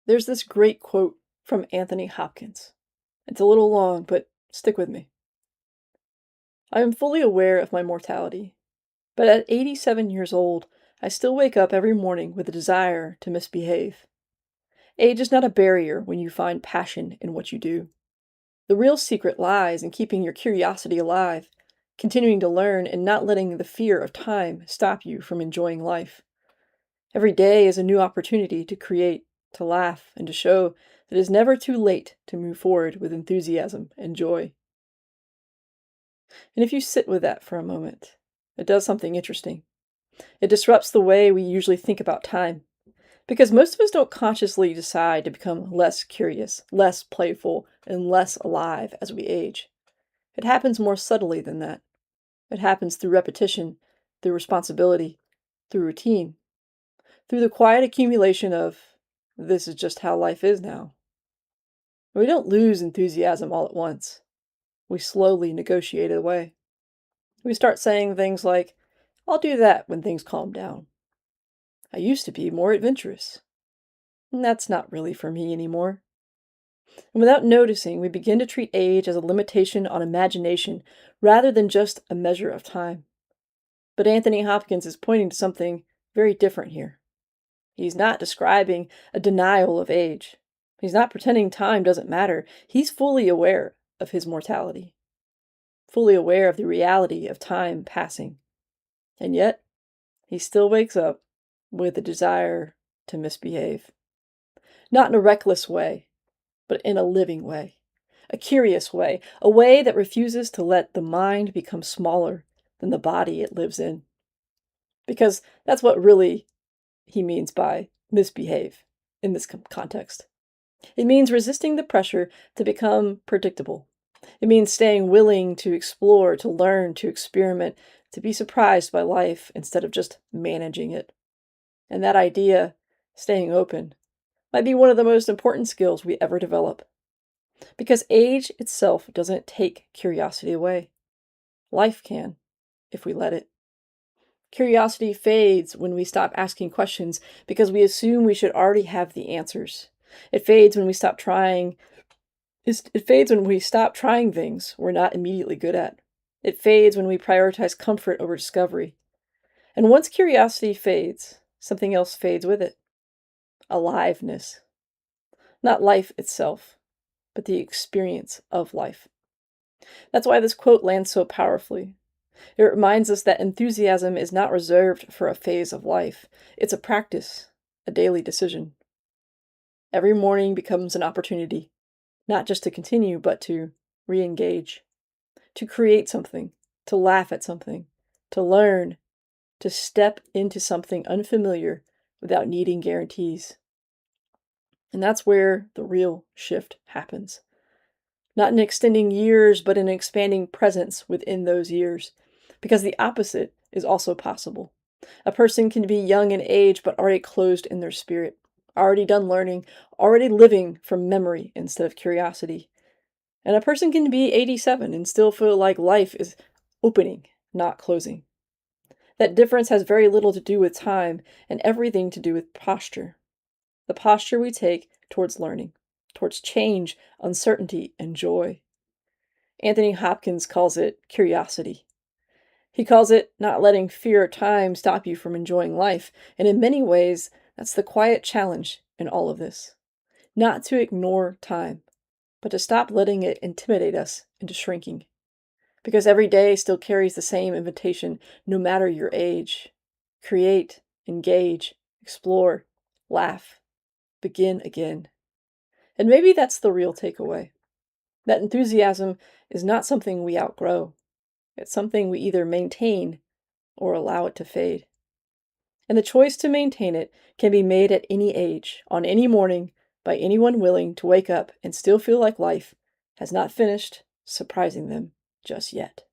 There's this great quote from Anthony Hopkins. It's a little long, but stick with me. I am fully aware of my mortality, but at 87 years old, I still wake up every morning with a desire to misbehave. Age is not a barrier when you find passion in what you do. The real secret lies in keeping your curiosity alive, continuing to learn, and not letting the fear of time stop you from enjoying life. Every day is a new opportunity to create, to laugh, and to show that it is never too late to move forward with enthusiasm and joy. And if you sit with that for a moment, it does something interesting. It disrupts the way we usually think about time, because most of us don't consciously decide to become less curious, less playful, and less alive as we age. It happens more subtly than that. It happens through repetition, through responsibility, through routine, through the quiet accumulation of, this is just how life is now. We don't lose enthusiasm all at once. We slowly negotiate it away. We start saying things like, I'll do that when things calm down. I used to be more adventurous. And that's not really for me anymore. And without noticing, we begin to treat age as a limitation on imagination rather than just a measure of time. But Anthony Hopkins is pointing to something very different here. He's not describing a denial of age. He's not pretending time doesn't matter. He's fully aware of his mortality, fully aware of the reality of time passing. And yet, he still wakes up with a desire to misbehave. Not in a reckless way, but in a living way, a curious way, a way that refuses to let the mind become smaller than the body it lives in. Because that's what really he means by misbehave in this context. It means resisting the pressure to become predictable. It means staying willing to explore, to learn, to experiment, to be surprised by life instead of just managing it. And that idea, staying open, might be one of the most important skills we ever develop. Because age itself doesn't take curiosity away. Life can, if we let it. Curiosity fades when we stop asking questions because we assume we should already have the answers. It fades when we stop trying. It fades when we stop trying things we're not immediately good at. It fades when we prioritize comfort over discovery. And once curiosity fades, something else fades with it. Aliveness. Not life itself, but the experience of life. That's why this quote lands so powerfully. It reminds us that enthusiasm is not reserved for a phase of life. It's a practice, a daily decision. Every morning becomes an opportunity, not just to continue, but to re-engage, to create something, to laugh at something, to learn, to step into something unfamiliar without needing guarantees. And that's where the real shift happens. Not in extending years, but in expanding presence within those years. Because the opposite is also possible. A person can be young in age, but already closed in their spirit, already done learning, already living from memory instead of curiosity. And a person can be 87 and still feel like life is opening, not closing. That difference has very little to do with time and everything to do with posture. The posture we take towards learning, towards change, uncertainty, and joy. Anthony Hopkins calls it curiosity. He calls it not letting fear of time stop you from enjoying life, and in many ways, that's the quiet challenge in all of this. Not to ignore time, but to stop letting it intimidate us into shrinking. Because every day still carries the same invitation, no matter your age. Create, engage, explore, laugh, begin again. And maybe that's the real takeaway. That enthusiasm is not something we outgrow. It's something we either maintain or allow it to fade. And the choice to maintain it can be made at any age, on any morning, by anyone willing to wake up and still feel like life has not finished surprising them just yet.